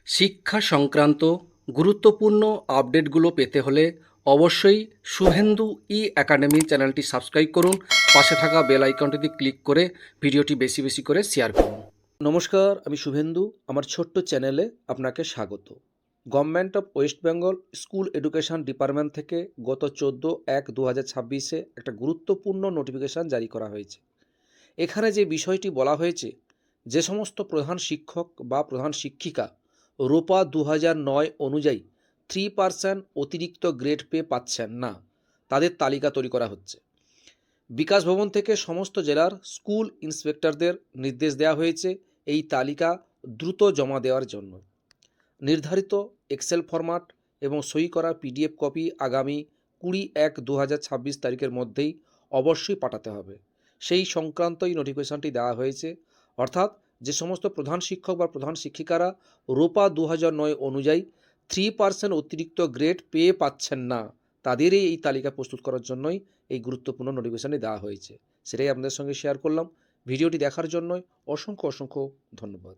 শিক্ষা সংক্রান্ত গুরুত্বপূর্ণ আপডেটগুলো পেতে হলে অবশ্যই শুভেন্দু ই একাডেমি চ্যানেলটি সাবস্ক্রাইব করুন। পাশে থাকা বেল আইকনটিতে ক্লিক করে ভিডিওটি বেশি বেশি করে শেয়ার করুন। নমস্কার, আমি শুভেন্দু। আমার ছোট্ট চ্যানেলে আপনাকে স্বাগত। Government of West Bengal school education department থেকে গত 14/1/2026 একটা গুরুত্বপূর্ণ নোটিফিকেশান জারি করা হয়েছে। এখানে যে বিষয়টি বলা হয়েছে, যে সমস্ত প্রধান শিক্ষক বা প্রধান শিক্ষিকা রোপা 2009 অনুযায়ী 3% অতিরিক্ত গ্রেড পে পাচ্ছেন না, তাদের তালিকা তৈরি করা হচ্ছে। বিকাশ ভবন থেকে সমস্ত জেলার স্কুল ইন্সপেক্টরদের নির্দেশ দেওয়া হয়েছে এই তালিকা দ্রুত জমা দেওয়ার জন্য। নির্ধারিত এক্সেল ফরম্যাট এবং সই করা পিডিএফ কপি আগামী 20/1/2026 তারিখের মধ্যেই অবশ্যই পাঠাতে হবে। সেই সংক্রান্ত এই নোটিফিকেশনটি দেওয়া হয়েছে। অর্থাৎ যে সমস্ত প্রধান শিক্ষক বা প্রধান শিক্ষিকারা রোপা 2009 অনুযায়ী 3% অতিরিক্ত গ্রেড পেয়ে পাচ্ছেন না, তাদেরই এই তালিকা প্রস্তুত করার জন্যই এই গুরুত্বপূর্ণ নোটিফিকেশনটি দেওয়া হয়েছে। সেটাই আপনাদের সঙ্গে শেয়ার করলাম। ভিডিওটি দেখার জন্য অসংখ্য ধন্যবাদ।